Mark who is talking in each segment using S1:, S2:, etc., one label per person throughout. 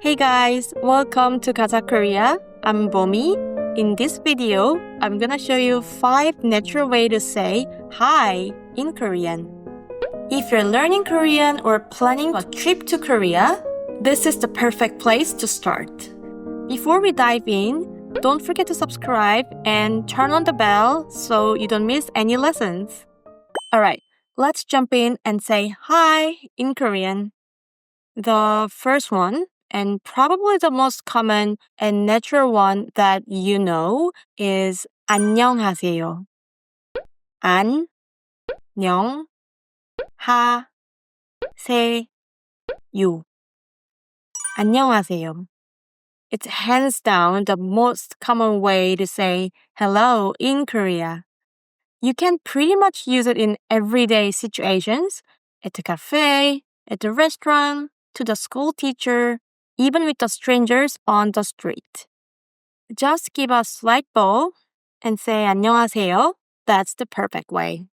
S1: Hey guys, welcome to KajaKorea. I'm Bomi. In this video, I'm gonna show you 5 natural ways to say hi in Korean. If you're learning Korean or planning a trip to Korea, this is the perfect place to start. Before we dive in, don't forget to subscribe and turn on the bell so you don't miss any lessons. Alright, let's jump in and say hi in Korean. The first one, and probably the most common and natural one that you know, is 안녕하세요. 안, 녕, 하, 세, 요. 안녕하세요. It's hands down the most common way to say hello in Korea. You can pretty much use it in everyday situations, at the cafe, at the restaurant, to the school teacher, even with the strangers on the street. Just give a slight bow and say 안녕하세요. That's the perfect way.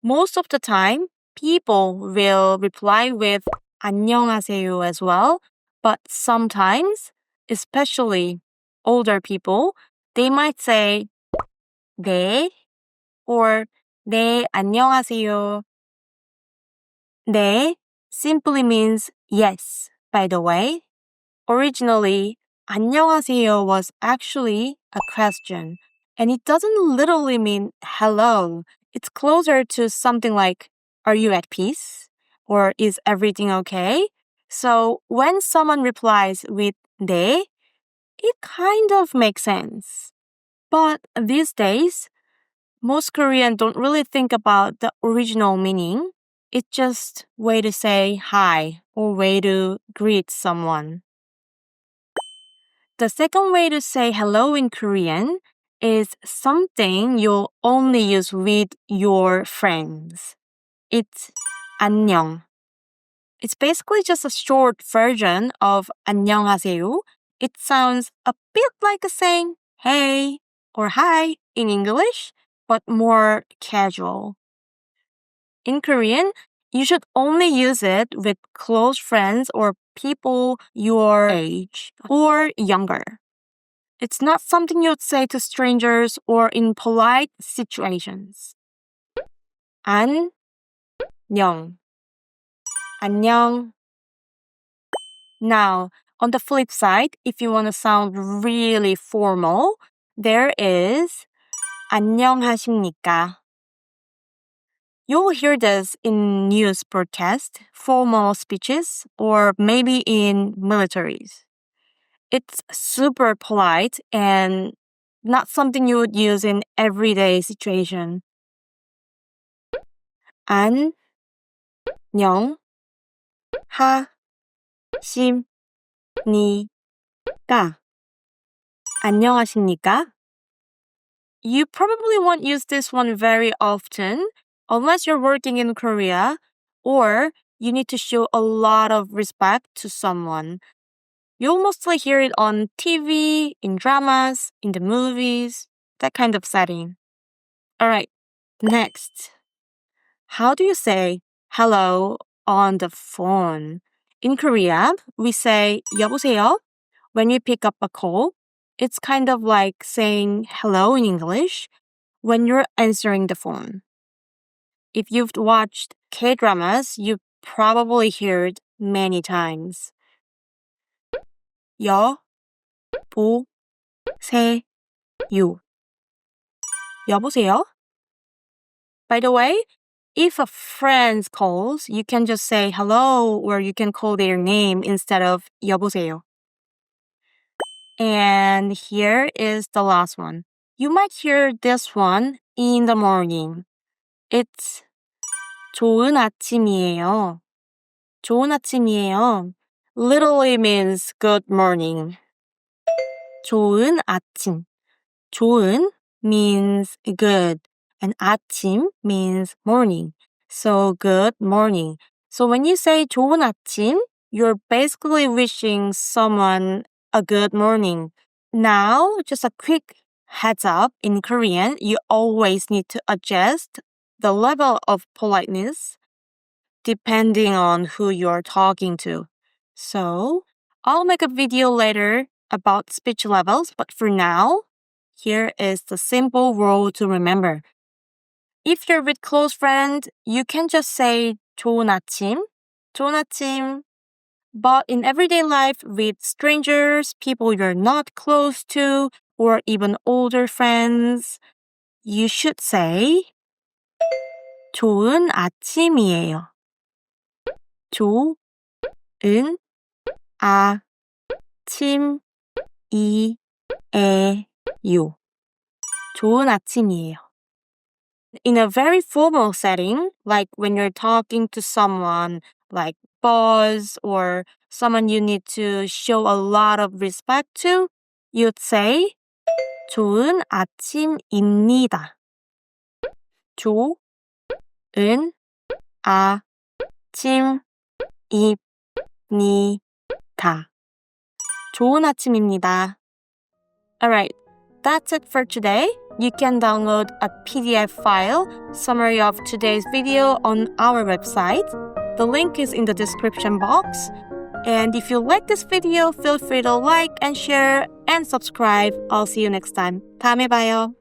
S1: Most of the time, people will reply with 안녕하세요 as well, but sometimes, especially older people, they might say 네 or 네, 안녕하세요. 네 simply means yes, by the way. Originally, 안녕하세요 was actually a question, and it doesn't literally mean hello. It's closer to something like, are you at peace? Or is everything okay? So when someone replies with 네, it kind of makes sense. But these days, most Koreans don't really think about the original meaning. It's just way to say hi or way to greet someone. The second way to say hello in Korean is something you'll only use with your friends. It's 안녕. It's basically just a short version of 안녕하세요. It sounds a bit like saying hey or hi in English, but more casual. In Korean, you should only use it with close friends or people your age or younger. It's not something you'd say to strangers or in polite situations. 안녕. 안녕. Now, on the flip side, if you want to sound really formal, there is 안녕하십니까. You'll hear this in news broadcasts, formal speeches, or maybe in militaries. It's super polite and not something you would use in everyday situation. 안, 녕, 하, 심, 니, 까. 안녕하십니까? You probably won't use this one very often unless you're working in Korea or you need to show a lot of respect to someone. You'll mostly hear it on TV, in dramas, in the movies, that kind of setting. Alright, next. How do you say hello on the phone? In Korea, we say 여보세요 when we pick up a call. It's kind of like saying hello in English when you're answering the phone. If you've watched K-dramas, you probably heard many times. 여, 보, 세, 요. 여보세요? By the way, if a friend calls, you can just say hello or you can call their name instead of 여보세요. And here is the last one. You might hear this one in the morning. It's 좋은 아침이에요. 좋은 아침이에요. Literally means good morning. 좋은 아침. 좋은 means good and 아침 means morning. So good morning. So when you say 좋은 아침, you're basically wishing someone a good morning. Now, just a quick heads up, in Korean, you always need to adjust the level of politeness depending on who you're talking to. So, I'll make a video later about speech levels, but for now, here is the simple rule to remember. If you're with close friend, you can just say 좋은 아침, 좋은 아침. But in everyday life with strangers, people you're not close to, or even older friends, you should say 좋은 아침이에요. 좋은 아침이에요. 좋은 아침이에요. In a very formal setting, like when you're talking to someone like boss or someone you need to show a lot of respect to, you'd say 좋은 아침입니다. 좋은 아침입니다. 좋은 아침입니다. Alright, that's it for today. You can download a PDF file, summary of today's video on our website. The link is in the description box. And if you like this video, feel free to like and share and subscribe. I'll see you next time. 다음에 봐요.